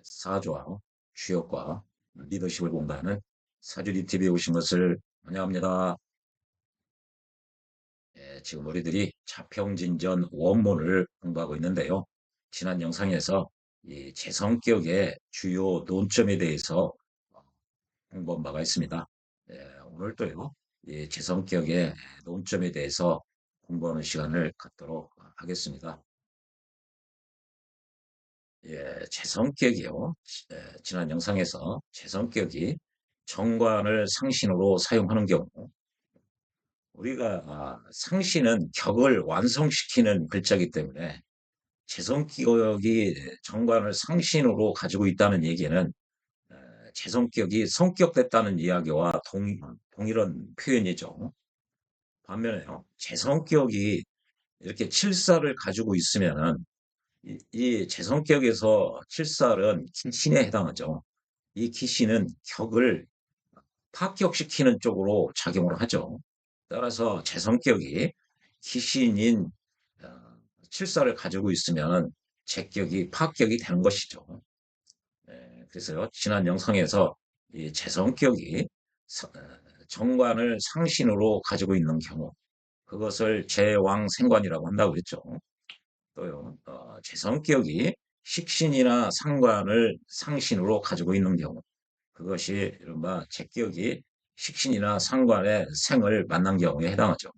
사주와 취업과 리더십을 공부하는 사주리 TV에 오신 것을 환영합니다. 지금 우리들이 자평진전 원문을 공부하고 있는데요. 지난 영상에서 이 재성격의 주요 논점에 대해서 공부한 바가 있습니다. 오늘도요, 이 재성격의 논점에 대해서 공부하는 시간을 갖도록 하겠습니다. 재성격이요. 지난 영상에서 재성격이 정관을 상신으로 사용하는 경우, 우리가 상신은 격을 완성시키는 글자이기 때문에 재성격이 정관을 상신으로 가지고 있다는 얘기는 어, 재성격이 성격됐다는 이야기와 동일한 표현이죠. 반면에요, 재성격이 이렇게 칠사를 가지고 있으면은 이 재성격에서 칠살은 기신에 해당하죠. 이 기신은 격을 파격시키는 쪽으로 작용을 하죠. 따라서 재성격이 기신인 칠살을 가지고 있으면 재격이 파격이 되는 것이죠. 그래서요, 지난 영상에서 이 재성격이 정관을 상신으로 가지고 있는 경우, 그것을 제왕생관이라고 한다고 했죠. 또요, 재성격이 식신이나 상관을 상신으로 가지고 있는 경우, 그것이 이른바 재격이 식신이나 상관의 생을 만난 경우에 해당하죠.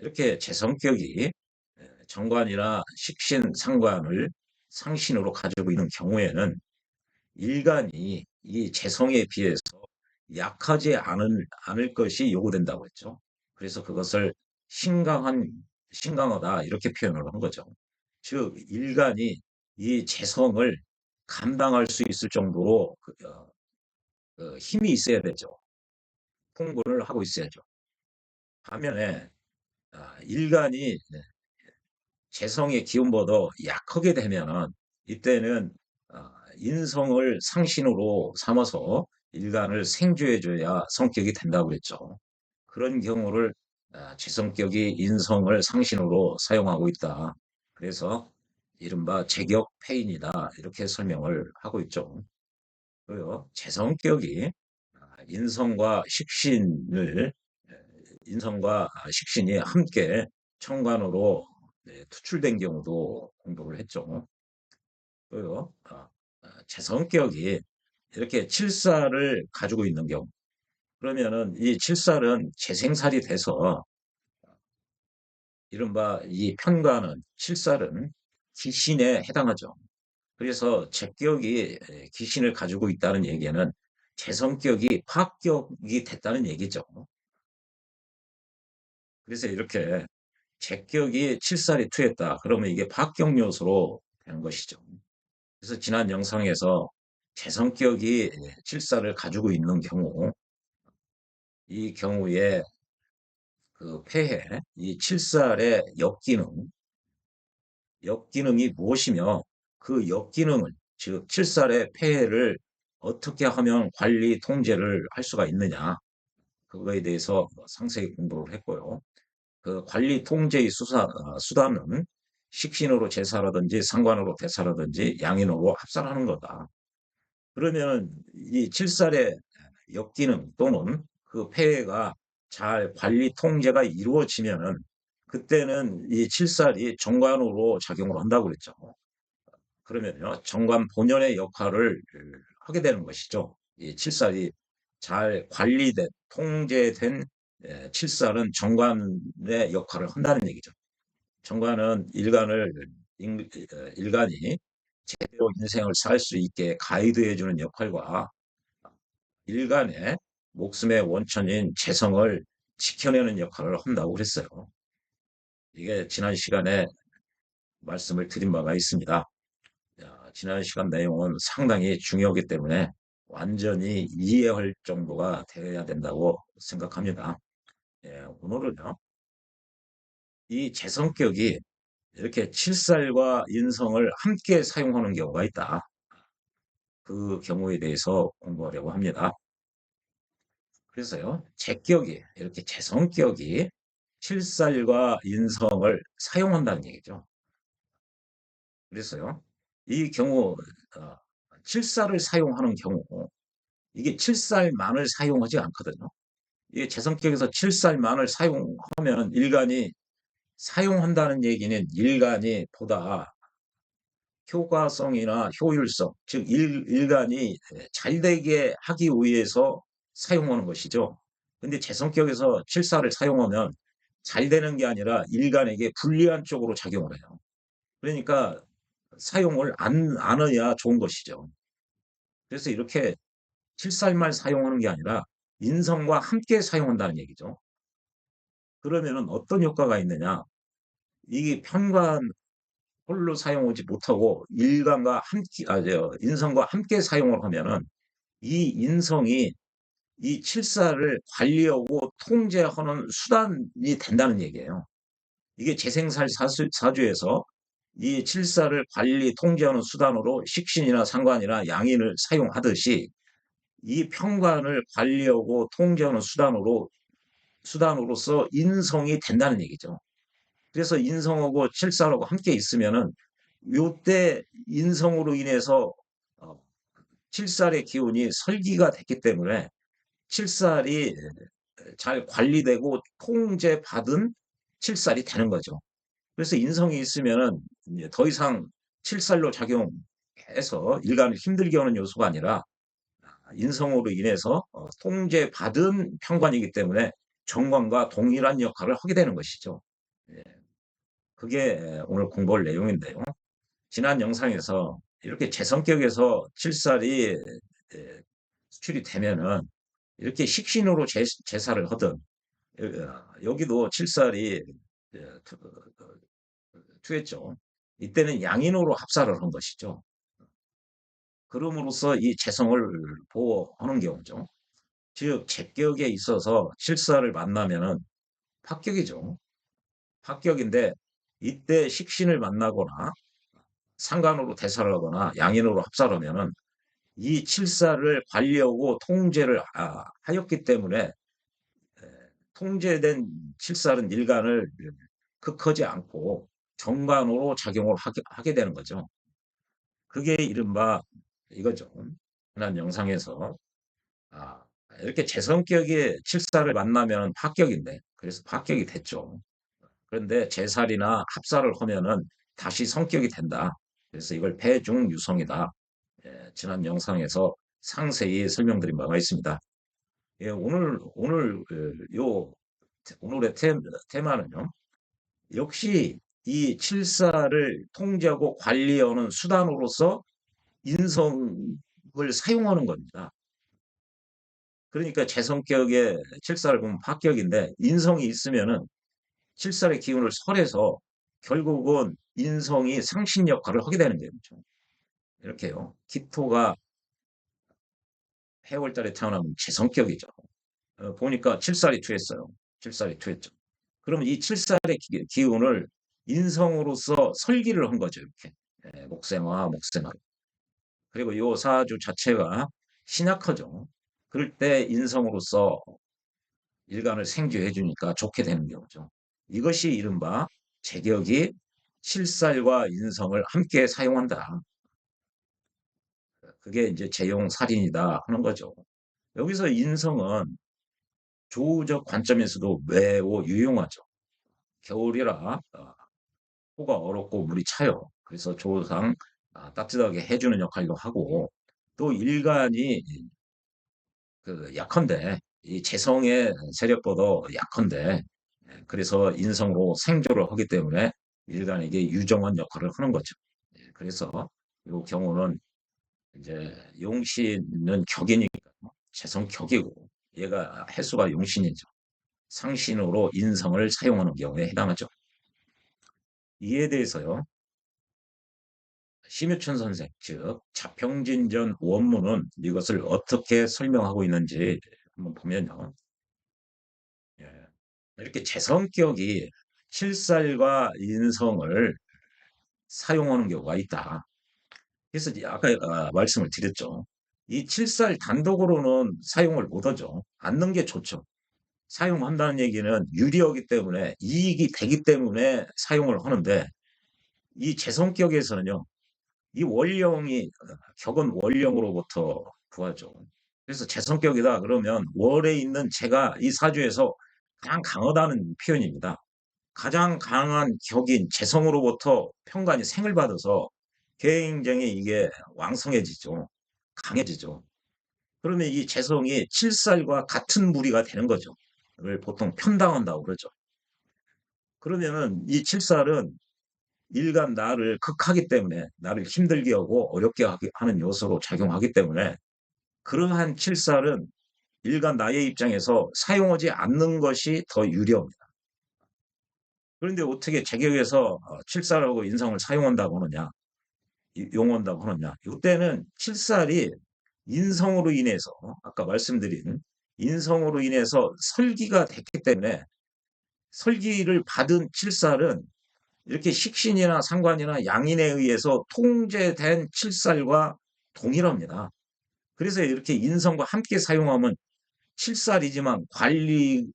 이렇게 재성격이 정관이나 식신, 상관을 상신으로 가지고 있는 경우에는 일간이 이 재성에 비해서 약하지 않을 것이 요구된다고 했죠. 그래서 그것을 신강한, 신강하다 이렇게 표현을 한 거죠. 즉, 일간이 이 재성을 감당할 수 있을 정도로 그 힘이 있어야 되죠. 풍부를 하고 있어야죠. 반면에 일간이 재성의 기운보다 약하게 되면은 이때는 인성을 상신으로 삼아서 일간을 생조해줘야 성격이 된다고 했죠. 그런 경우를 재성격이 인성을 상신으로 사용하고 있다. 그래서 이른바 제격패인이다. 이렇게 설명을 하고 있죠. 그리고 재성격이 인성과 식신을 인성과 식신이 함께 천간으로 투출된 경우도 공부를 했죠. 그리고 재성격이 이렇게 칠살을 가지고 있는 경우, 그러면은 이 칠살은 재생살이 돼서 이른바 이 편관은 칠살은 기신에 해당하죠. 그래서 재격이 기신을 가지고 있다는 얘기는 재성격이 파격이 됐다는 얘기죠. 그래서 이렇게 재격이 칠살이 투했다. 그러면 이게 파격 요소로 되는 것이죠. 그래서 지난 영상에서 재성격이 칠살을 가지고 있는 경우, 이 경우에 그 폐해, 이 칠살의 역기능이 무엇이며 그 역기능을, 즉 칠살의 폐해를 어떻게 하면 관리 통제를 할 수가 있느냐, 그거에 대해서 상세히 공부를 했고요. 그 관리 통제의 수단은 식신으로 제사라든지 상관으로 대사라든지 양인으로 합산하는 거다. 그러면 이 칠살의 역기능 또는 그 폐해가 잘 관리 통제가 이루어지면은 그때는 이 칠살이 정관으로 작용을 한다고 그랬죠. 그러면요, 정관 본연의 역할을 하게 되는 것이죠. 이 칠살이 잘 관리된, 통제된 칠살은 정관의 역할을 한다는 얘기죠. 정관은 일간이 제대로 인생을 살 수 있게 가이드해주는 역할과 일간의 목숨의 원천인 재성을 지켜내는 역할을 한다고 그랬어요. 이게 지난 시간에 말씀을 드린 바가 있습니다. 지난 시간 내용은 상당히 중요하기 때문에 완전히 이해할 정도가 되어야 된다고 생각합니다. 오늘은요, 이 재성격이 이렇게 칠살과 인성을 함께 사용하는 경우가 있다. 그 경우에 대해서 공부하려고 합니다. 그래서요, 재격이, 이렇게 재성격이 칠살과 인성을 사용한다는 얘기죠. 그래서요, 이 경우 어, 칠살을 사용하는 경우 이게 칠살만을 사용하지 않거든요. 이게 재성격에서 칠살만을 사용하면 일간이 사용한다는 얘기는 일간이 보다 효과성이나 효율성, 즉 일간이 잘 되게 하기 위해서 사용하는 것이죠. 근데 재성격에서 칠사를 사용하면 잘 되는 게 아니라 일간에게 불리한 쪽으로 작용을 해요. 그러니까 사용을 안 해야 좋은 것이죠. 그래서 이렇게 칠살만 사용하는 게 아니라 인성과 함께 사용한다는 얘기죠. 그러면은 어떤 효과가 있느냐? 이게 편관 홀로 사용하지 못하고 일간과 함께, 인성과 함께 사용을 하면은 이 인성이 이 칠사를 관리하고 통제하는 수단이 된다는 얘기예요. 이게 재생살 사주에서 이 칠사를 관리 통제하는 수단으로 식신이나 상관이나 양인을 사용하듯이 이 평관을 관리하고 통제하는 수단으로서 인성이 된다는 얘기죠. 그래서 인성하고 칠살하고 함께 있으면은 요때 인성으로 인해서 어, 칠살의 기운이 설기가 됐기 때문에 칠살이 잘 관리되고 통제받은 칠살이 되는 거죠. 그래서 인성이 있으면은 이제 더 이상 칠살로 작용해서 일간을 힘들게 하는 요소가 아니라 인성으로 인해서 통제받은 평관이기 때문에 정관과 동일한 역할을 하게 되는 것이죠. 예, 그게 오늘 공부할 내용인데요. 지난 영상에서 이렇게 제 성격에서 칠살이 수출이 되면은 이렇게 식신으로 제사를 하든 여기도 칠살이 투했죠. 이때는 양인으로 합사를 한 것이죠. 그럼으로써 이 재성을 보호하는 경우죠. 즉 제격에 있어서 칠살을 만나면은 합격이죠. 합격인데 이때 식신을 만나거나 상관으로 대사를 하거나 양인으로 합사를 하면은 이 칠사를 관리하고 통제를 하였기 때문에 통제된 칠살은 일간을 극하지 않고 정관으로 작용을 하게 되는 거죠. 그게 이른바 이거죠. 지난 영상에서 아, 이렇게 재성격의 칠살을 만나면 합격인데 그래서 합격이 됐죠. 그런데 재살이나 합살을 하면은 다시 성격이 된다. 그래서 이걸 폐중유성이다. 지난 영상에서 상세히 설명드린 바가 있습니다. 예, 오늘의 테마는요. 역시 이 칠사를 통제하고 관리하는 수단으로서 인성을 사용하는 겁니다. 그러니까 제 성격의 칠사를 보면 합격인데 인성이 있으면은 칠살의 기운을 설해서 결국은 인성이 상신 역할을 하게 되는 거죠. 이렇게요. 기토가 해월달에 태어나면 제 성격이죠. 보니까 칠살이 투했어요. 칠살이 투했죠. 그러면 이 칠살의 기운을 인성으로서 설기를 한 거죠. 이렇게. 목생화, 목생화. 그리고 요 사주 자체가 신약하죠. 그럴 때 인성으로서 일간을 생주해 주니까 좋게 되는 경우죠. 이것이 이른바 제격이 칠살과 인성을 함께 사용한다. 그게 이제 재용살인이다 하는 거죠. 여기서 인성은 조우적 관점에서도 매우 유용하죠. 겨울이라 호가 얼었고 물이 차요. 그래서 조상 따뜻하게 해주는 역할도 하고 또 일간이 그 약한데 이 재성의 세력보다 약한데 그래서 인성으로 생조를 하기 때문에 일간에게 유정한 역할을 하는 거죠. 그래서 이 경우는 이제 용신은 격이니까 재성 격이고 얘가 해수가 용신이죠. 상신으로 인성을 사용하는 경우에 해당하죠. 이에 대해서요. 심유천 선생, 즉 자평진전 원문은 이것을 어떻게 설명하고 있는지 한번 보면요. 예, 이렇게 재성격이 칠살과 인성을 사용하는 경우가 있다. 그래서 아까 말씀을 드렸죠. 이 칠살 단독으로는 사용을 못하죠. 않는 게 좋죠. 사용한다는 얘기는 유리하기 때문에 이익이 되기 때문에 사용을 하는데 이 재성격에서는요. 이 원령이 격은 원령으로부터 구하죠. 그래서 재성격이다 그러면 월에 있는 재가 이 사주에서 가장 강하다는 표현입니다. 가장 강한 격인 재성으로부터 편관이 생을 받아서 굉장히 이게 왕성해지죠. 강해지죠. 그러면 이 재성이 칠살과 같은 무리가 되는 거죠. 를 보통 편당한다고 그러죠. 그러면은 이 칠살은 일간 나를 극하기 때문에 나를 힘들게 하고 어렵게 하는 요소로 작용하기 때문에 그러한 칠살은 일간 나의 입장에서 사용하지 않는 것이 더 유리합니다. 그런데 어떻게 제격에서 칠살하고 인성을 사용한다고 하느냐, 용한다고 하느냐. 이때는 칠살이 인성으로 인해서 아까 말씀드린 인성으로 인해서 설기가 됐기 때문에 설기를 받은 칠살은 이렇게 식신이나 상관이나 양인에 의해서 통제된 칠살과 동일합니다. 그래서 이렇게 인성과 함께 사용하면 칠살이지만 관리를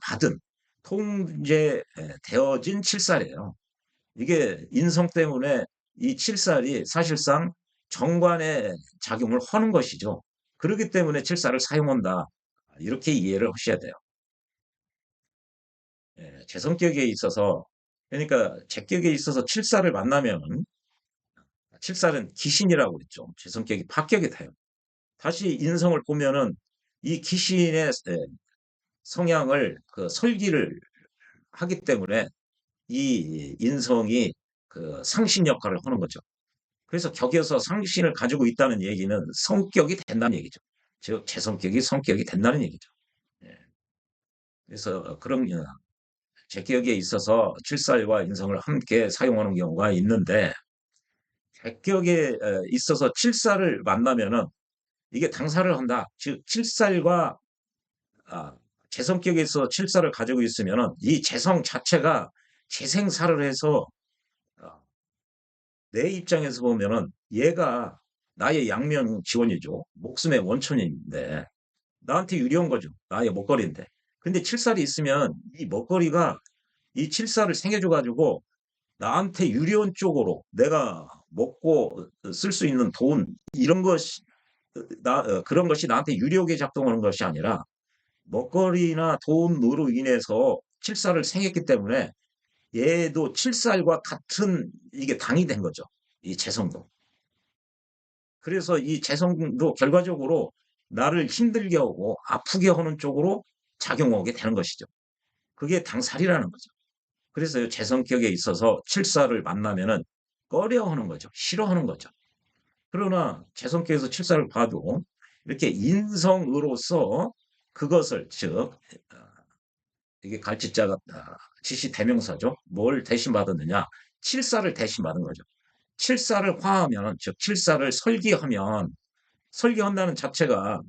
받은 통제되어진 칠살이에요. 이게 인성 때문에 이 칠살이 사실상 정관의 작용을 하는 것이죠. 그렇기 때문에 칠살을 사용한다. 이렇게 이해를 하셔야 돼요. 제 성격에 있어서 그러니까 제격에 있어서 칠살을 만나면 칠살은 기신이라고 그랬죠. 제 성격이 합격이 돼요. 다시 인성을 보면은 이 기신의 성향을 그 설기를 하기 때문에 이 인성이 그 상신 역할을 하는 거죠. 그래서 격에서 상신을 가지고 있다는 얘기는 성격이 된다는 얘기죠. 즉, 제 성격이 성격이 된다는 얘기죠. 예. 그래서 그런 제 기억에 있어서 칠살과 인성을 함께 사용하는 경우가 있는데 제 기억에 있어서 칠살을 만나면은 이게 당사를 한다. 즉 칠살과 아, 재성격에 있어 칠살을 가지고 있으면은 이 재성 자체가 재생사를 해서 아, 내 입장에서 보면은 얘가 나의 양면 지원이죠. 목숨의 원천인데 나한테 유리한 거죠. 나의 먹거리인데. 근데 칠살이 있으면 이 먹거리가 이 칠살을 생겨줘 가지고 나한테 유리한 쪽으로 내가 먹고 쓸 수 있는 돈 이런 것이 그런 것이 나한테 유리하게 작동하는 것이 아니라 먹거리나 돈으로 인해서 칠살을 생겼기 때문에 얘도 칠살과 같은 이게 당이 된 거죠. 이 재성도. 그래서 이 재성도 결과적으로 나를 힘들게 하고 아프게 하는 쪽으로 작용하게 되는 것이죠. 그게 당살이라는 거죠. 그래서 재성격에 있어서 칠살을 만나면은 꺼려하는 거죠. 싫어하는 거죠. 그러나 재성격에서 칠살을 봐도 이렇게 인성으로서 그것을 즉 이게 갈치자가 지시 대명사죠. 뭘 대신 받았느냐? 칠살을 대신 받은 거죠. 칠살을 화하면 즉 칠살을 설계한다는 자체가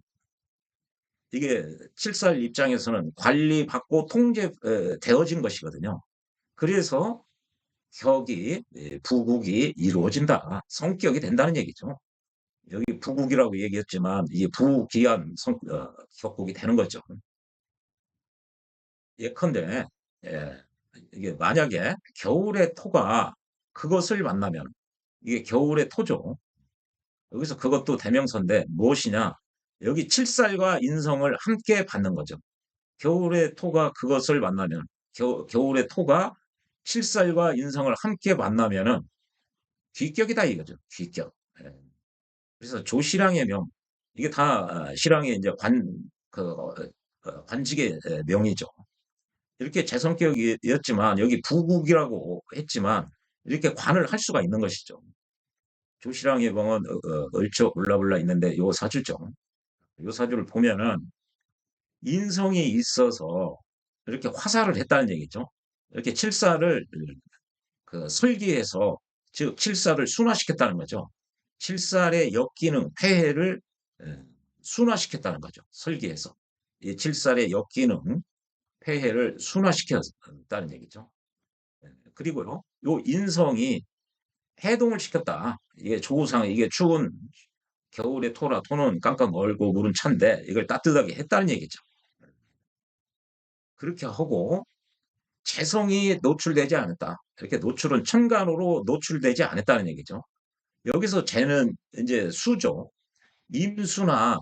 이게 칠살 입장에서는 관리받고 통제되어진 것이거든요. 그래서 격이 부국이 이루어진다. 성격이 된다는 얘기죠. 여기 부국이라고 얘기했지만 이게 부기한 격국이 되는 거죠. 예컨대 예, 이게 만약에 겨울의 토가 그것을 만나면 이게 겨울의 토죠. 여기서 그것도 대명사인데 무엇이냐? 여기 칠살과 인성을 함께 받는 거죠. 겨울의 토가 그것을 만나면 겨울의 토가 칠살과 인성을 함께 만나면은 귀격이다 이거죠. 귀격. 예. 그래서 조실랑의 명 이게 다 실랑의 이제 관직의 명이죠. 이렇게 제 성격이었지만 여기 부국이라고 했지만 이렇게 관을 할 수가 있는 것이죠. 조실랑의 명은 얼쩍 올라블라 있는데 요 사주죠. 요 사주를 보면은 인성이 있어서 이렇게 화살을 했다는 얘기죠. 이렇게 칠사를 그 설계해서 즉 칠사를 순화시켰다는 거죠. 칠살의 역기능 폐해를 예, 순화시켰다는 거죠. 설계해서 이 칠살의 역기능 폐해를 순화시켰다는 얘기죠. 예, 그리고요, 요 인성이 해동을 시켰다. 이게 조우상 이게 추운 겨울의 토라 토는 깡깡 얼고 물은 찬데 이걸 따뜻하게 했다는 얘기죠. 그렇게 하고 재성이 노출되지 않았다. 이렇게 노출은 천간으로 노출되지 않았다는 얘기죠. 여기서 재는 이제 수죠. 임수나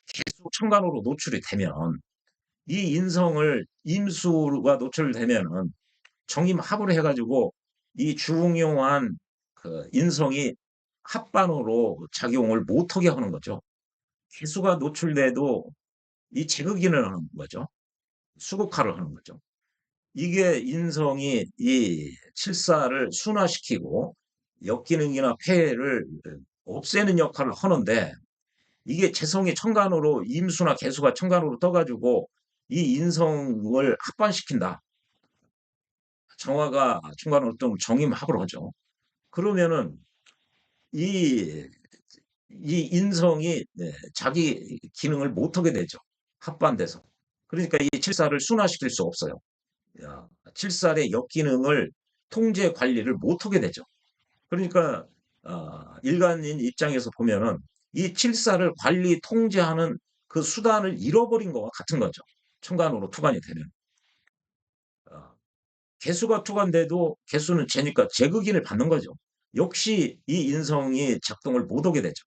계속 천간으로 노출이 되면 이 인성을 임수가 노출되면은 정임합을 해가지고 이 중요한 그 인성이 합반으로 작용을 못하게 하는 거죠. 개수가 노출돼도 이 제극인을 하는 거죠. 수극화를 하는 거죠. 이게 인성이 이 칠사를 순화시키고 역기능이나 폐해를 없애는 역할을 하는데 이게 재성이 천간으로 임수나 개수가 천간으로 떠가지고 이 인성을 합반시킨다. 정화가 천간으로 좀 정임합을 하죠. 그러면은 이, 이 인성이 자기 기능을 못하게 되죠. 합반돼서. 그러니까 이 칠사를 순화시킬 수 없어요. 칠살의 역기능을 통제 관리를 못하게 되죠. 그러니까 일간인 입장에서 보면은 이 칠사를 관리 통제하는 그 수단을 잃어버린 것과 같은 거죠. 천간으로 투간이 되면. 어, 개수가 투간돼도 개수는 재니까 제극인을 받는 거죠. 역시 이 인성이 작동을 못하게 되죠.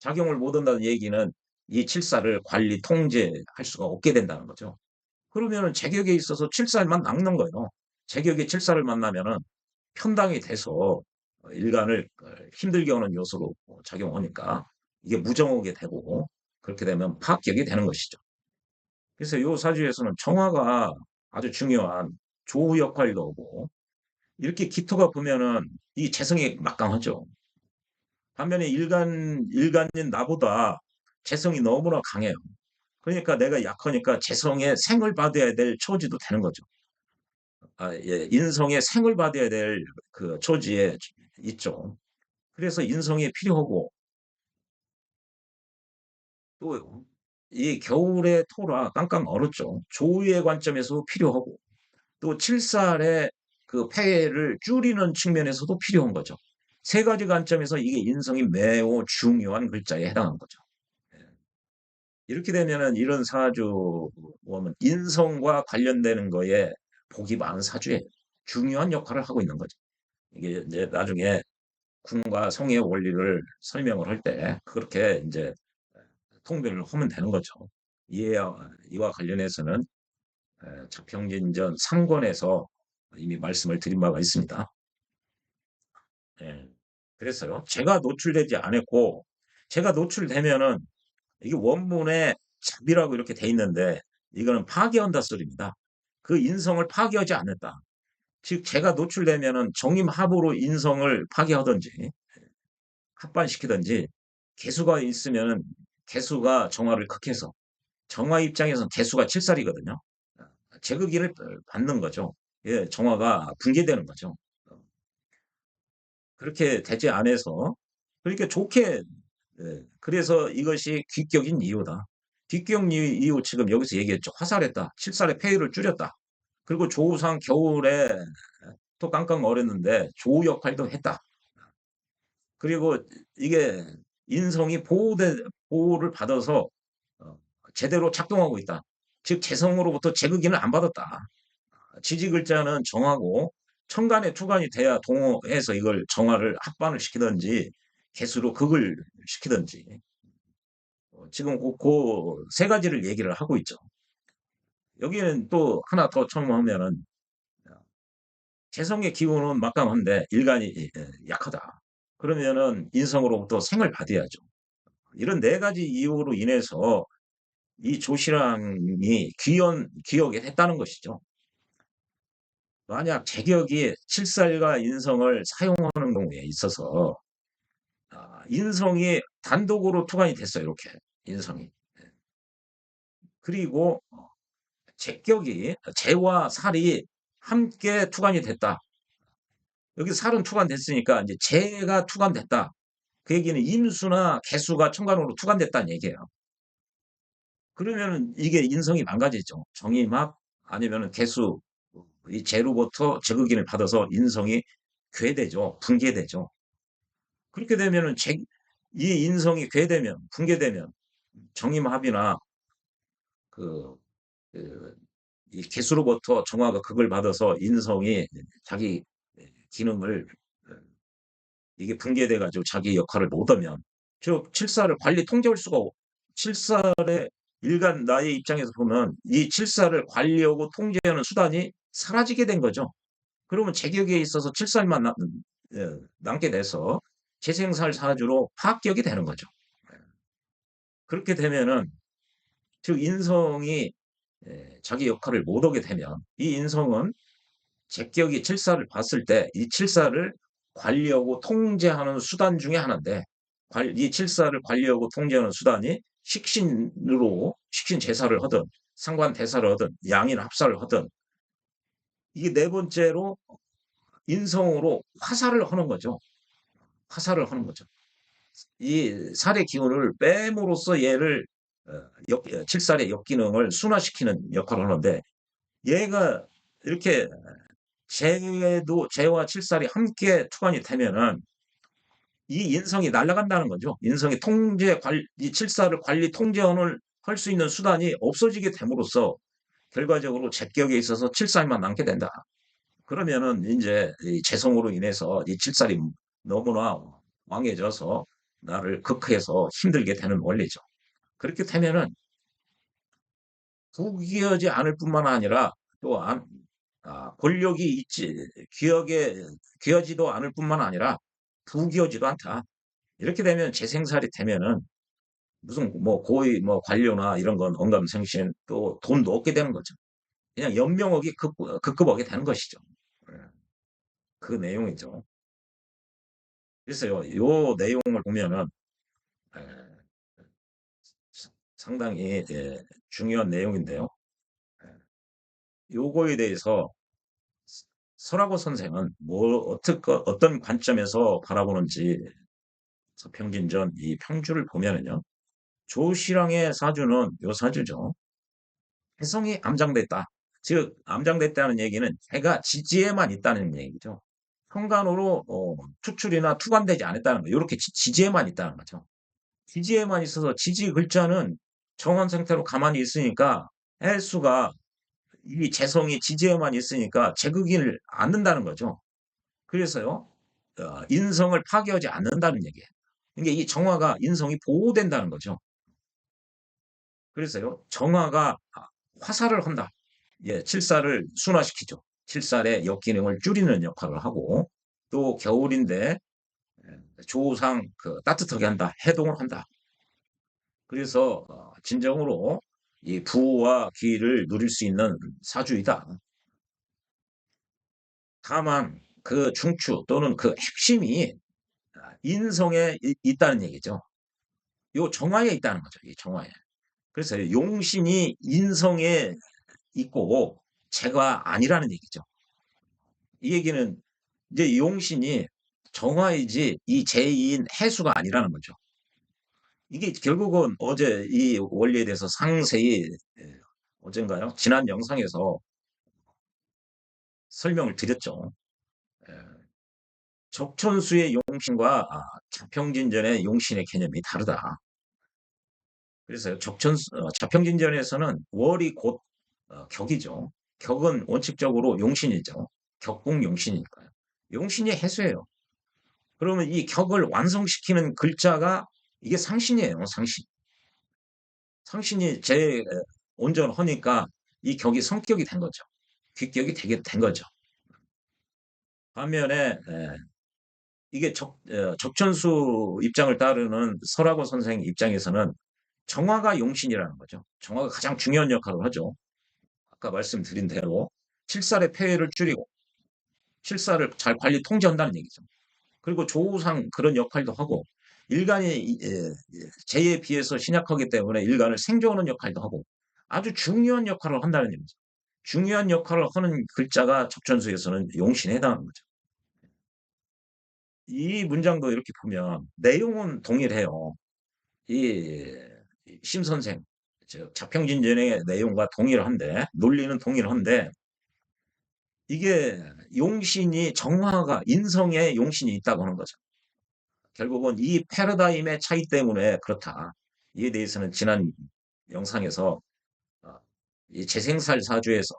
작용을 못한다는 얘기는 이 칠사를 관리 통제할 수가 없게 된다는 거죠. 그러면은 제격에 있어서 칠살만 낚는 거예요. 제격이 칠살을 만나면은 편당이 돼서 일간을 힘들게 하는 요소로 작용하니까 이게 무정하게 되고 그렇게 되면 파격이 되는 것이죠. 그래서 이 사주에서는 정화가 아주 중요한 조우 역할도 하고 이렇게 기토가 보면은 이 재성이 막강하죠. 반면에 일간인 나보다 재성이 너무나 강해요. 그러니까 내가 약하니까 재성의 생을 받아야 될 처지도 되는 거죠. 예, 인성의 생을 받아야 될 그 처지에 있죠. 그래서 인성이 필요하고 또 이 겨울의 토라 깡깡 얼었죠. 조의의 관점에서도 필요하고 또 칠살의 그 폐해를 줄이는 측면에서도 필요한 거죠. 세 가지 관점에서 이게 인성이 매우 중요한 글자에 해당하는 거죠. 예. 이렇게 되면은 이런 사주 보면 인성과 관련되는 거에 복이 많은 사주에 중요한 역할을 하고 있는 거죠. 이게 이제 나중에 궁과 성의 원리를 설명을 할 때 그렇게 이제 통변을 하면 되는 거죠. 이와 관련해서는 자평진전 3권에서 이미 말씀을 드린 바가 있습니다. 예. 그래서요. 제가 노출되지 않았고 제가 노출되면은 이게 원문에 잡이라고 이렇게 돼 있는데 이거는 파괴한다 소리입니다. 그 인성을 파괴하지 않는다. 즉 제가 노출되면은 정임합으로 인성을 파괴하든지 합반시키든지 개수가 있으면 개수가 정화를 극해서 정화 입장에서는 개수가 칠살이거든요. 제극인을 받는 거죠. 예, 정화가 붕괴되는 거죠. 그렇게 되지 않아서 그러니까 좋게 그래서 이것이 귀격인 이유다. 귀격 이유 지금 여기서 얘기했죠. 화살했다. 칠살의 폐율을 줄였다. 그리고 조우상 겨울에 또 깡깡 얼었는데 조우 역할도 했다. 그리고 이게 인성이 보호를 받아서 어, 제대로 작동하고 있다. 즉 재성으로부터 제극인을 안 받았다. 지지글자는 정하고 천간에 투간이 돼야 동호해서 이걸 정화를 합반을 시키든지 개수로 극을 시키든지 지금 그 세 가지를 얘기를 하고 있죠. 여기는 또 하나 더 첨언하면은 재성의 기운은 막강한데 일간이 약하다. 그러면은 인성으로부터 생을 받아야죠. 이런 네 가지 이유로 인해서 이 조실랑이 기억에 했다는 것이죠. 만약 제격이 칠살과 인성을 사용하는 경우에 있어서 인성이 단독으로 투간이 됐어요. 이렇게 인성이. 그리고 제격이 재와 살이 함께 투간이 됐다. 여기 살은 투간됐으니까 이제 재가 투간됐다. 그 얘기는 임수나 개수가 천간으로 투간됐다는 얘기예요. 그러면은 이게 인성이 망가지죠. 정임합 아니면은 개수 이 재로부터 제극인을 받아서 인성이 괴되죠. 붕괴되죠. 그렇게 되면은 이 인성이 괴되면 붕괴되면 정임합이나 그, 그 이 개수로부터 정화가 극을 받아서 인성이 자기 기능을 이게 붕괴돼 가지고 자기 역할을 못하면 즉 칠사를 관리 통제할 수가 칠사의 일간 나의 입장에서 보면 이 칠사를 관리하고 통제하는 수단이 사라지게 된 거죠. 그러면 제격에 있어서 칠살만 남게 돼서 재생살 사주로 파격이 되는 거죠. 그렇게 되면은 즉 인성이 자기 역할을 못하게 되면 이 인성은 제격이 칠사를 봤을 때 이 칠사를 관리하고 통제하는 수단 중에 하나인데 이 칠사를 관리하고 통제하는 수단이 식신으로 식신 제사를 하든 상관 대사를 하든 양인 합사를 하든 이게 네 번째로 인성으로 화살을 하는 거죠. 화살을 하는 거죠. 이 살의 기운을 빼므로써 얘를 칠살의 역기능을 순화시키는 역할을 하는데 얘가 이렇게 재와 칠살이 함께 투관이 되면은 이 인성이 날아간다는 거죠. 인성이 이 칠살을 관리 통제원을 할 수 있는 수단이 없어지게 됨으로써 결과적으로 제격에 있어서 칠살만 남게 된다. 그러면은 이제 이 재성으로 인해서 이 칠살이 너무나 왕해져서 나를 극해서 힘들게 되는 원리죠. 그렇게 되면은 부귀하지 않을 뿐만 아니라 또한 권력이 귀하지도 않을 뿐만 아니라 부귀하지도 않다. 이렇게 되면 재생살이 되면은 무슨 뭐 고위 뭐 관료나 이런 건 언감생신 또 돈도 얻게 되는 거죠. 그냥 연명하기 급급하게 되는 것이죠. 예, 그 내용이죠. 글쎄요, 요 내용을 보면은 에, 상당히 중요한 내용인데요. 요거에 대해서 설하고 선생은 어떤 관점에서 바라보는지 서평진전 이 평주를 보면은요. 조실왕의 사주는 요 사주죠. 해성이 암장됐다. 즉 암장됐다는 얘기는 해가 지지에만 있다는 얘기죠. 현관으로 투출이나 투관되지 않았다는 거예요. 이렇게 지지에만 있다는 거죠. 지지에만 있어서 지지 글자는 정원 상태로 가만히 있으니까 해수가 이 재성이 지지에만 있으니까 재극인을 않는다는 거죠. 그래서요, 인성을 파괴하지 않는다는 얘기예요. 그러니까 이 정화가 인성이 보호된다는 거죠. 그래서요, 정화가 화살을 한다. 예, 칠살을 순화시키죠. 칠살의 역기능을 줄이는 역할을 하고 또 겨울인데 조상 따뜻하게 한다. 해동을 한다. 그래서 진정으로 이 부와 귀를 누릴 수 있는 사주이다. 다만 그 중추 또는 그 핵심이 인성에 있다는 얘기죠. 요 정화에 있다는 거죠. 이 정화에. 그래서 용신이 인성에 있고 제가 아니라는 얘기죠. 이 얘기는 이제 용신이 정화이지 이 제2인 해수가 아니라는 거죠. 이게 결국은 어제 이 원리에 대해서 상세히 어젠가요? 지난 영상에서 설명을 드렸죠. 예, 적천수의 용신과 자평진전의 용신의 개념이 다르다. 그래서 자평진전에서는 월이 곧 격이죠. 격은 원칙적으로 용신이죠. 격공 용신이니까요. 용신이 해수예요. 그러면 이 격을 완성시키는 글자가 이게 상신이에요. 상신. 상신이 제 온전하니까 이 격이 성격이 된 거죠. 귀격이 되게 된 거죠. 반면에 이게 적천수 입장을 따르는 설하고 선생 입장에서는 정화가 용신이라는 거죠. 정화가 가장 중요한 역할을 하죠. 아까 말씀드린 대로 칠살의 폐해를 줄이고 칠살을 잘 관리 통제한다는 얘기죠. 그리고 조우상 그런 역할도 하고 일간이 재에 비해서 신약하기 때문에 일간을 생존하는 역할도 하고 아주 중요한 역할을 한다는 얘기죠. 중요한 역할을 하는 글자가 적천수에서는 용신에 해당하는 거죠. 이 문장도 이렇게 보면 내용은 동일해요. 이 심선생, 즉 자평진전의 내용과 동일한데 논리는 동일한데 이게 용신이 정화가 인성에 용신이 있다고 하는 거죠. 결국은 이 패러다임의 차이 때문에 그렇다. 이에 대해서는 지난 영상에서 어, 이 재생살 사주에서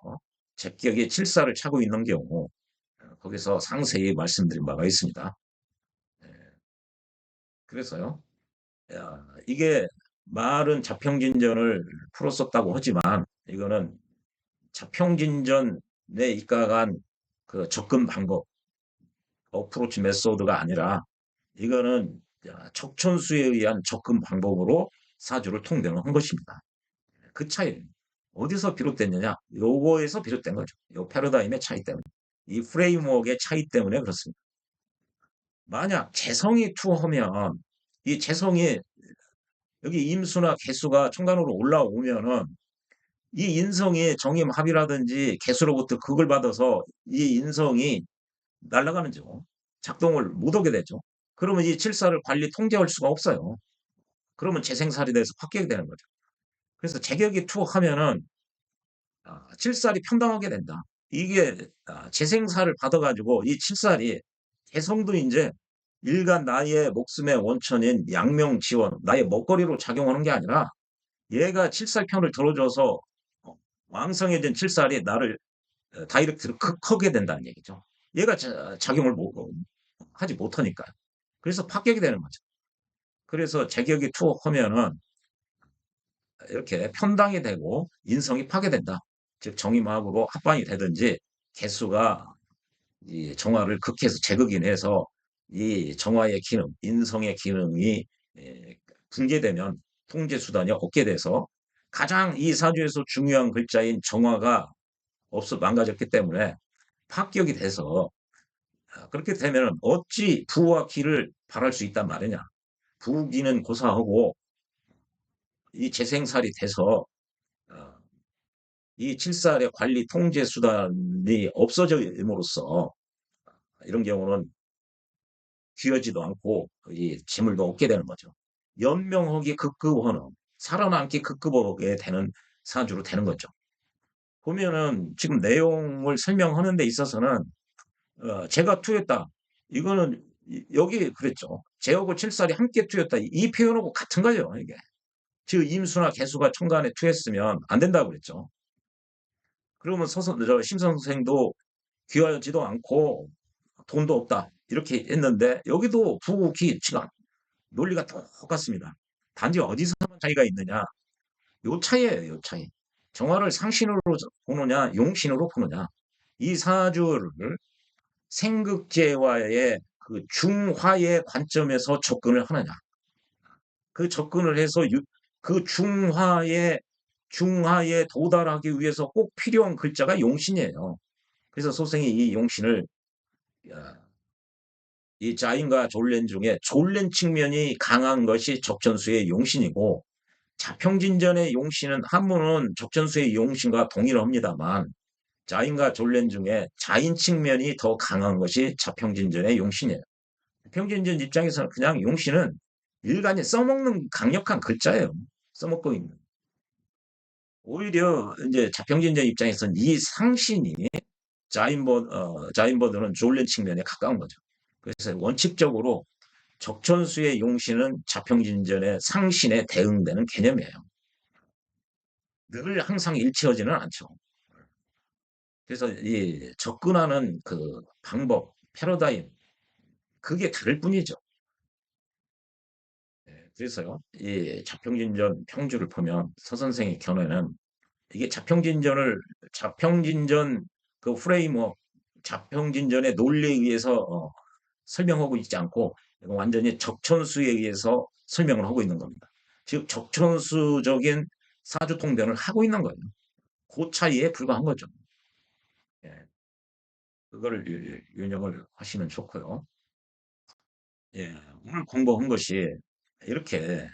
적격의 칠사를 차고 있는 경우 거기서 상세히 말씀드린 바가 있습니다. 예, 그래서요. 이게 말은 자평진전을 풀었었다고 하지만 이거는 자평진전에 입각한 그 접근 방법, 어프로치 메소드가 아니라 이거는 척천수에 의한 접근 방법으로 사주를 통변을 한 것입니다. 그 차이 어디서 비롯됐느냐? 요거에서 비롯된 거죠. 요 패러다임의 차이 때문에. 이 프레임워크의 차이 때문에 그렇습니다. 만약 재성이 투하면 이 재성이 여기 임수나 개수가 천간으로 올라오면은 이 인성이 정임합이라든지 개수로부터 극을 받아서 이 인성이 날아가는 죠. 작동을 못하게 되죠. 그러면 이 칠사를 관리 통제할 수가 없어요. 그러면 재생살이 돼서 파괴가 되는 거죠. 그래서 제격이 투하면은 칠살이 평당하게 된다. 이게 재생살을 받아가지고 이 칠살이 개성도 이제 일간 나의 목숨의 원천인 양명지원, 나의 먹거리로 작용하는 게 아니라 얘가 칠살 편을 들어줘서 왕성해진 칠살이 나를 다이렉트로 크게 된다는 얘기죠. 얘가 작용을 하지 못하니까. 그래서 파격이 되는 거죠. 그래서 제격이 투하면은 이렇게 편당이 되고 인성이 파괴된다. 즉 정의마음으로 합반이 되든지 개수가 이 정화를 극해서 제극인해서 이 정화의 기능, 인성의 기능이 붕괴되면 통제 수단이 없게 돼서 가장 이 사주에서 중요한 글자인 정화가 없어 망가졌기 때문에 파격이 돼서 그렇게 되면 어찌 부와 기를 바랄 수 있단 말이냐. 부기는 고사하고 이 재생살이 돼서 어, 이 칠살의 관리 통제 수단이 없어짐으로써 이런 경우는 귀하지도 않고 이 재물도 얻게 되는 거죠. 연명하기 극급하는 살아남기 극급하게 되는 사주로 되는 거죠. 보면은 지금 내용을 설명하는 데 있어서는 제가 투였다. 이거는 여기 그랬죠. 제하고 칠살이 함께 투였다. 이 표현하고 같은 거죠. 이게. 즉 임수나 개수가 천간에 투했으면 안 된다고 그랬죠. 그러면 심 선생도 귀하지도 않고 돈도 없다. 이렇게 했는데 여기도 부기 치간 논리가 똑같습니다. 단지 어디서만 차이가 있느냐. 요 차이예요. 요 차이. 정화를 상신으로 보느냐 용신으로 보느냐. 이 사주를 생극제와의 그 중화의 관점에서 접근을 하느냐. 그 접근을 해서 그 중화에 도달하기 위해서 꼭 필요한 글자가 용신이에요. 그래서 소생이 이 용신을 이 자인과 졸렌 중에 졸렌 측면이 강한 것이 적전수의 용신이고 자평진전의 용신은 한문은 적전수의 용신과 동일합니다만 자인과 졸렌 중에 자인 측면이 더 강한 것이 자평진전의 용신이에요. 자평진전 입장에서는 그냥 용신은 일간이 써먹는 강력한 글자예요. 써먹고 있는. 오히려 이제 자평진전 입장에서는 이 상신이 자인버드는 졸렌 측면에 가까운 거죠. 그래서 원칙적으로 적천수의 용신은 자평진전의 상신에 대응되는 개념이에요. 늘 항상 일치하지는 않죠. 그래서 이 접근하는 그 방법, 패러다임, 그게 다를 뿐이죠. 그래서요, 이 자평진전 평주를 보면 서 선생의 견해는 이게 자평진전 그 프레임워크, 자평진전의 논리에 의해서 설명하고 있지 않고 완전히 적천수에 의해서 설명을 하고 있는 겁니다. 즉 적천수적인 사주통변을 하고 있는 거예요. 그 차이에 불과한 거죠. 예, 그거를 유념을 하시면 좋고요. 예, 오늘 공부한 것이 이렇게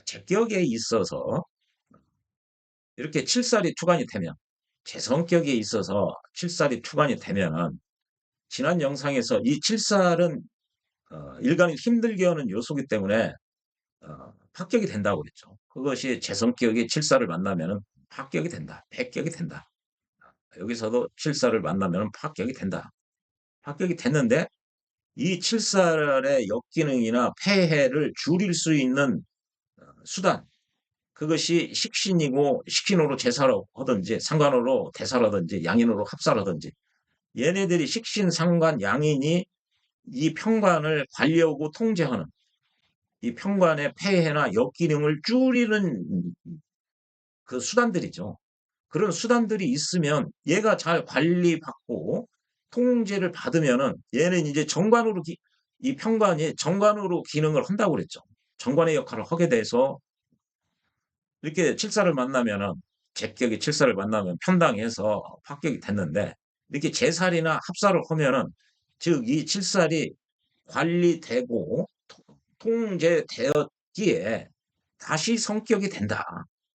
제격에 있어서 이렇게 칠살이 투관이 되면 제 성격에 있어서 칠살이 투관이 되면은 지난 영상에서 이 칠살은 일간을 힘들게 하는 요소이기 때문에 합격이 된다고 그랬죠. 그것이 제 성격이 칠살을 만나면은 합격이 된다. 백격이 된다. 여기서도 칠살을 만나면 합격이 된다. 합격이 됐는데 이 칠살의 역기능이나 폐해를 줄일 수 있는 수단, 그것이 식신이고 식신으로 제사를 하든지 상관으로 대사라든지 양인으로 합사라든지 얘네들이 식신, 상관, 양인이 이 평관을 관리하고 통제하는 이 평관의 폐해나 역기능을 줄이는 그 수단들이죠. 그런 수단들이 있으면 얘가 잘 관리받고 통제를 받으면은 얘는 이제 정관으로 이 평관이 정관으로 기능을 한다고 그랬죠. 정관의 역할을 하게 돼서 이렇게 칠사를 만나면은 제격이 칠사를 만나면 편당해서 합격이 됐는데 이렇게 제살이나 합사를 하면은 즉 이 칠살이 관리되고 통제되었기에 다시 성격이 된다.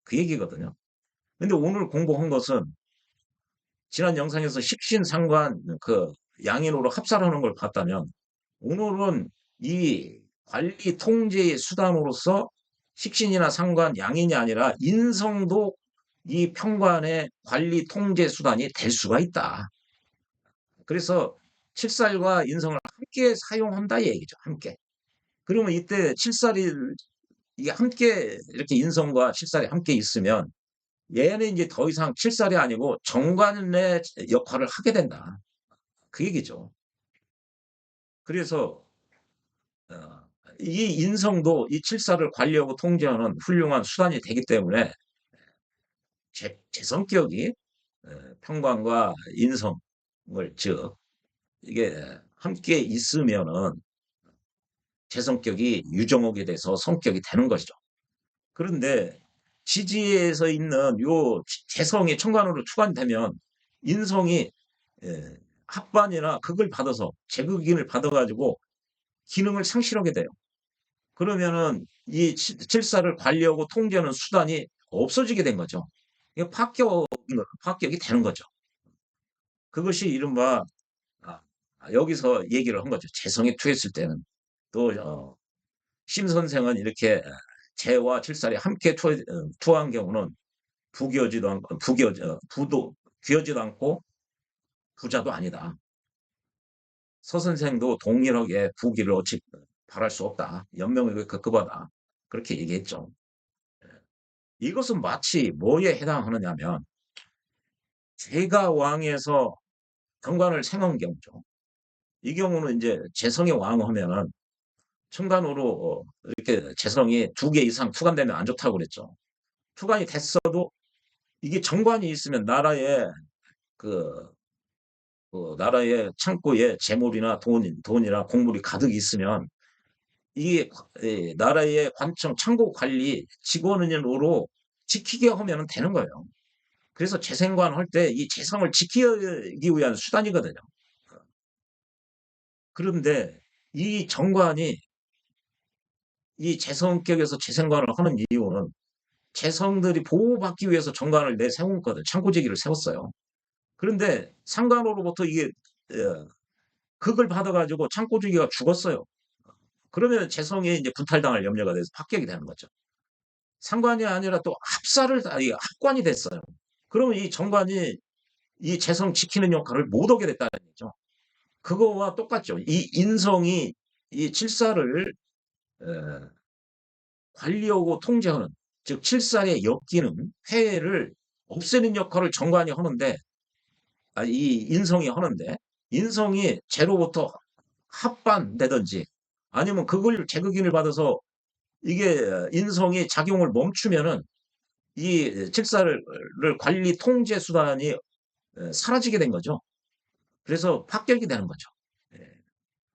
그 얘기거든요. 근데 오늘 공부한 것은 지난 영상에서 식신상관 그 양인으로 합살하는 걸 봤다면 오늘은 이 관리 통제의 수단으로서 식신이나 상관, 양인이 아니라 인성도 이 평관의 관리 통제 수단이 될 수가 있다. 그래서 칠살과 인성을 함께 사용한다 얘기죠. 함께. 그러면 이때 칠살이 이게 함께 이렇게 인성과 칠살이 함께 있으면 얘는 이제 더 이상 칠살이 아니고 정관의 역할을 하게 된다. 그 얘기죠. 그래서 어, 이 인성도 이 칠살을 관리하고 통제하는 훌륭한 수단이 되기 때문에 제 성격이 평관과 인성을 즉 이게 함께 있으면은 제 성격이 유정옥에 대해서 성격이 되는 것이죠. 그런데 지지에서 있는 요 재성이 천간으로 추간되면 인성이 합반이나 극을 받아서 제극인을 받아가지고 기능을 상실하게 돼요. 그러면은 이 칠사를 관리하고 통제하는 수단이 없어지게 된 거죠. 이게 파격이 되는 거죠. 그것이 이른바 아, 여기서 얘기를 한 거죠. 재성이 투했을 때는 또 심 선생은 이렇게 재와 칠살이 함께 투한 경우는 부귀하지도 않고 부도 귀하지도 않고 부자도 아니다. 서 선생도 동일하게 부귀를 어찌 바랄 수 없다. 연명에 급급하다. 그렇게 얘기했죠. 이것은 마치 뭐에 해당하느냐면 제가 왕에서 경관을 생한 경우죠. 이 경우는 이제 재성이 왕하면은 천간으로 이렇게 재성이 2개 이상 투간되면 안 좋다고 그랬죠. 투간이 됐어도 이게 정관이 있으면 그, 나라의 창고에 재물이나 돈이나 곡물이 가득 있으면 이게 나라의 관청 창고 관리 직원으로 지키게 하면 되는 거예요. 그래서 재생관 할 때 이 재성을 지키기 위한 수단이거든요. 그런데 이 정관이 이 재성격에서 재생관을 하는 이유는 재성들이 보호받기 위해서 정관을 내세웠거든. 창고지기를 세웠어요. 그런데 상관으로부터 이게 극을 받아가지고 창고지기가 죽었어요. 그러면 재성이 이제 분탈당할 염려가 돼서 합격이 되는 거죠. 상관이 아니라 또 합관이 됐어요. 그러면 이 정관이 이 재성 지키는 역할을 못 하게 됐다는 거죠. 그거와 똑같죠. 이 인성이 이 칠사를 관리하고 통제하는 즉 칠살의 역기능 폐해를 없애는 역할을 정관이 하는데 이 인성이 하는데 인성이 재로부터 합반되든지 아니면 그걸 제극인을 받아서 이게 인성이 작용을 멈추면은 이 칠사를 관리 통제 수단이 사라지게 된 거죠. 그래서 파격이 되는 거죠. 예,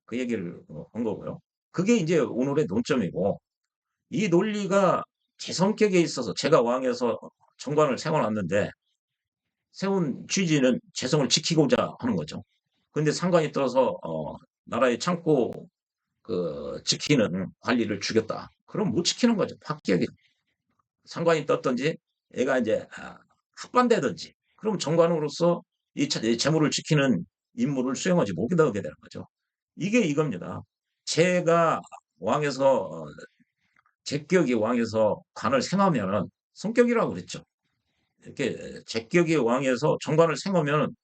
그 얘기를 한 거고요. 그게 이제 오늘의 논점이고 이 논리가 제 성격에 있어서 제가 왕에서 정관을 세워놨는데 세운 취지는 재성을 지키고자 하는 거죠. 근데 상관이 떠서 나라의 창고 지키는 관리를 죽였다. 그럼 못 지키는 거죠. 파격이 상관이 떴든지 얘가 이제 합반되든지 그럼 정관으로서 이 재물을 지키는 임무를 수행하지 못하게 되는 거죠. 이게 이겁니다. 제가 왕에서 제격이 왕에서 관을 생하면은 성격이라고 그랬죠. 이렇게 제격이 왕에서 정관을 생하면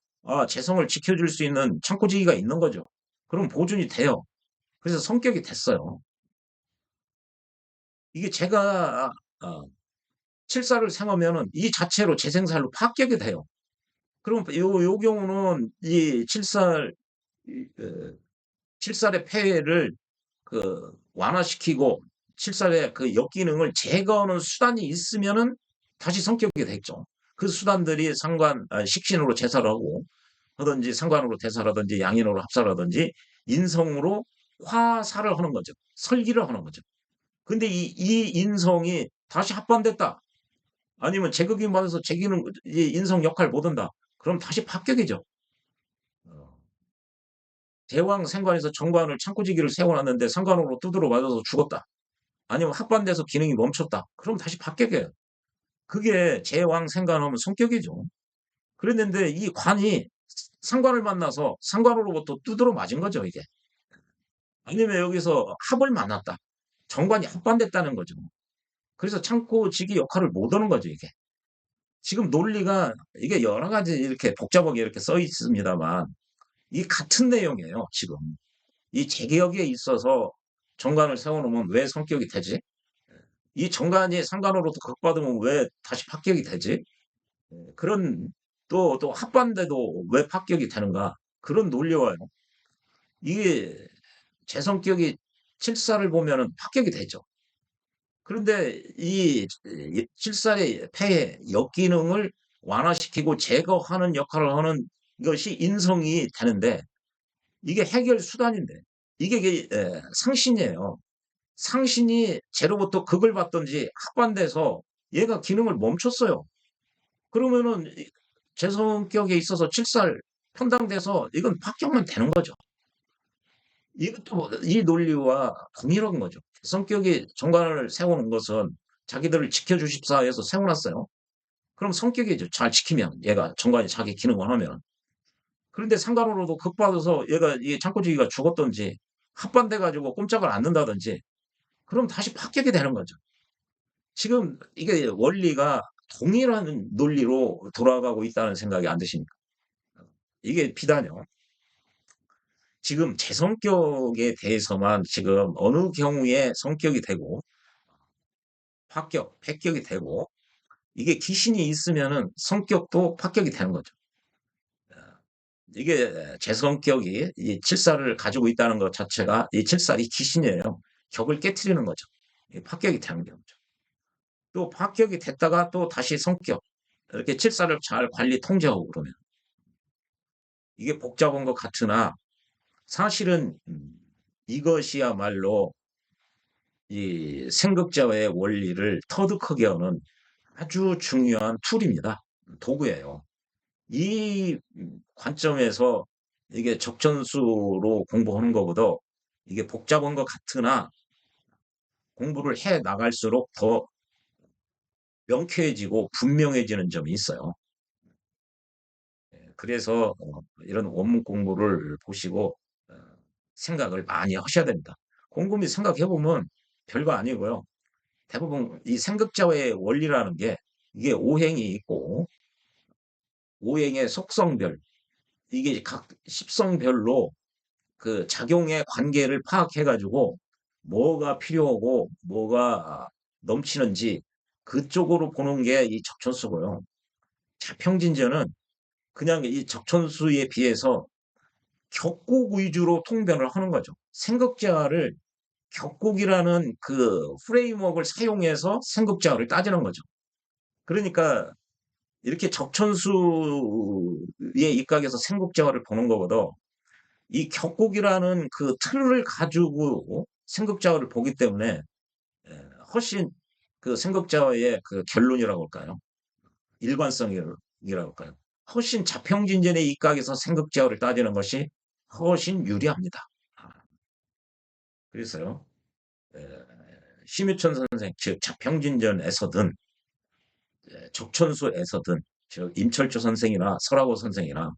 재성을 지켜줄 수 있는 창고지기가 있는 거죠. 그럼 보존이 돼요. 그래서 성격이 됐어요. 이게 제가 칠사를 세우면은 이 자체로 재생살로 합격이 돼요. 그럼 요 경우는 이 칠살 칠살의 폐해를 완화시키고 칠살의 그 역기능을 제거하는 수단이 있으면은 다시 성격이 됐죠. 그 수단들이 식신으로 제사를 하고 하든지 상관으로 대사라든지 양인으로 합사라든지 인성으로 화살을 하는 거죠. 설기를 하는 거죠. 근데 이 인성이 다시 합반됐다. 아니면 제극인 받아서 제기는 이 인성 역할 못 한다. 그럼 다시 합격이죠. 어, 대왕 생관에서 정관을 창고지기를 세워놨는데 상관으로 두드러 맞아서 죽었다. 아니면 합반돼서 기능이 멈췄다. 그럼 다시 합격이에요. 그게 제왕 생관하면 성격이죠. 그랬는데 이 관이 상관을 만나서 상관으로부터 두드러 맞은 거죠, 이게. 아니면 여기서 합을 만났다. 정관이 합반됐다는 거죠. 그래서 창고지기 역할을 못 하는 거죠, 이게. 지금 논리가 이게 여러 가지 이렇게 복잡하게 이렇게 써 있습니다만 이 같은 내용이에요, 지금. 이 재개혁에 있어서 정관을 세워놓으면 왜 성격이 되지? 이 정관이 상관으로도 각받으면 왜 다시 합격이 되지? 그런 또 합반돼도 왜 합격이 되는가? 그런 논리와요. 이게 제 성격이 칠사를 보면은 합격이 되죠. 그런데 이 칠살의 폐해 역기능을 완화시키고 제거하는 역할을 하는 것이 인성이 되는데 이게 해결 수단인데 이게 상신이에요. 상신이 제로부터 극을 받든지 합반돼서 얘가 기능을 멈췄어요. 그러면은 제 성격에 있어서 칠살 편당돼서 이건 합격만 되는 거죠. 이것도 이 논리와 동일한 거죠. 성격이 정관을 세우는 것은 자기들을 지켜주십사 해서 세워놨어요. 그럼 성격이죠. 잘 지키면 얘가 정관이 자기 기능을 하면. 그런데 상관으로도 극받아서 얘가 이 창고지기가 죽었든지 합반돼가지고 꼼짝을 않는다든지 그럼 다시 합격이 되는 거죠. 지금 이게 원리가 동일한 논리로 돌아가고 있다는 생각이 안 드십니까? 이게 비단요. 지금 제 성격에 대해서만 지금 어느 경우에 성격이 되고 합격, 폐격이 되고 이게 귀신이 있으면은 성격도 합격이 되는 거죠. 이게 제 성격이 이 칠살을 가지고 있다는 것 자체가 이 칠살이 귀신이에요. 격을 깨트리는 거죠. 합격이 되는 경우죠. 또 합격이 됐다가 또 다시 성격 이렇게 칠살을 잘 관리 통제하고 그러면 이게 복잡한 것 같으나 사실은 이것이야말로 이 생극자의 원리를 터득하게 하는 아주 중요한 툴입니다. 도구예요. 이 관점에서 이게 적천수로 공부하는 것보다 이게 복잡한 것 같으나 공부를 해 나갈수록 더 명쾌해지고 분명해지는 점이 있어요. 그래서 이런 원문 공부를 보시고 생각을 많이 하셔야 됩니다. 곰곰이 생각해 보면 별거 아니고요. 대부분 이 생극자의 원리라는 게 이게 오행이 있고 오행의 속성별 이게 각 십성별로 그 작용의 관계를 파악해 가지고 뭐가 필요하고 뭐가 넘치는지 그쪽으로 보는 게 이 적천수고요. 자평진전은 그냥 이 적천수에 비해서 격곡 위주로 통변을 하는 거죠. 생극자를 격곡이라는 그 프레임워크를 사용해서 생극자를 따지는 거죠. 그러니까 이렇게 적천수의 입각에서 생극자를 보는 것보다 이 격곡이라는 그 틀을 가지고 생극자를 보기 때문에 훨씬 그 생극자의 그 결론이라고 할까요? 일관성이라고 할까요? 훨씬 자평진전의 입각에서 생극자를 따지는 것이 훨씬 유리합니다. 아, 그래서요. 에, 심유천 선생, 즉 자평진전에서든 적천수에서든 즉 임철조 선생이나 설하고 선생이나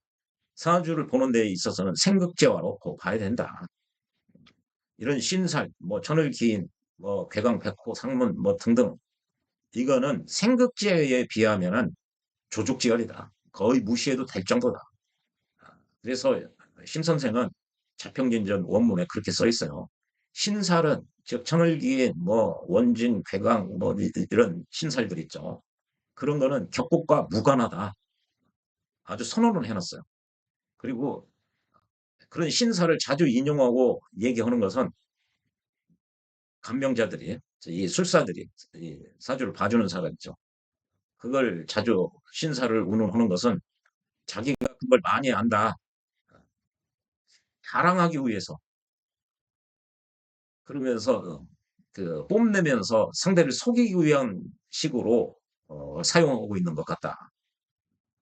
사주를 보는 데 있어서는 생극재화로 꼭 봐야 된다. 이런 신살, 뭐 천을기인, 뭐 괴강백호, 상문 뭐 등등 이거는 생극재에 비하면은 조죽지혈이다. 거의 무시해도 될 정도다. 그래서 심 선생은 자평진전 원문에 그렇게 써 있어요. 신살은 즉 천을기인 뭐 원진, 괴강 뭐 이런 신살들 있죠. 그런 거는 격국과 무관하다. 아주 선언을 해놨어요. 그리고 그런 신사를 자주 인용하고 얘기하는 것은 간병자들이 이 술사들이 이 사주를 봐주는 사람 있죠. 그걸 자주 신사를 운운하는 것은 자기가 그걸 많이 안다. 자랑하기 위해서 그러면서 그 뽐내면서 상대를 속이기 위한 식으로 사용하고 있는 것 같다.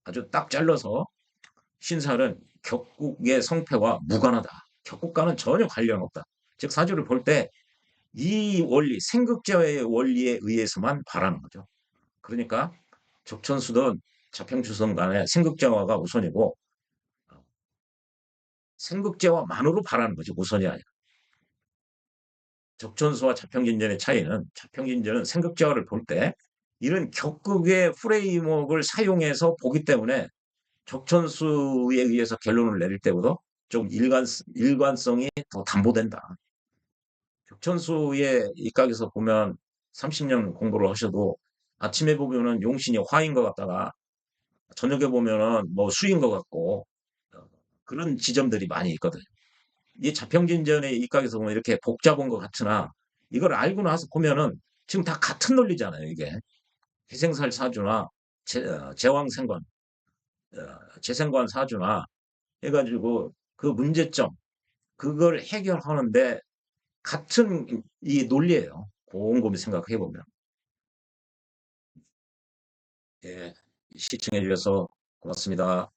아주 딱 잘라서 신사는 격국의 성패와 무관하다. 격국과는 전혀 관련 없다. 즉 사주를 볼 때 이 원리, 생극자의 원리에 의해서만 바라는 거죠. 그러니까 적천수든 자평주선 간에 생극자화가 우선이고 생극제화만으로 바라는 거죠. 우선이 아니라. 적천수와 자평진전의 차이는 자평진전은 생극제화를 볼 때 이런 격극의 프레임워크를 사용해서 보기 때문에 적천수에 의해서 결론을 내릴 때보다 좀 일관성이 더 담보된다. 적천수의 입각에서 보면 30년 공부를 하셔도 아침에 보면은 용신이 화인 것 같다가 저녁에 보면은 뭐 수인 것 같고 그런 지점들이 많이 있거든요. 이 자평진전의 입각에서 보면 이렇게 복잡한 것 같으나 이걸 알고 나서 보면은 지금 다 같은 논리잖아요, 이게. 해생살 사주나 제왕생관, 재생관 사주나 해가지고 그 문제점, 그걸 해결하는데 같은 이 논리예요. 곰곰이 생각해 보면. 예, 시청해 주셔서 고맙습니다.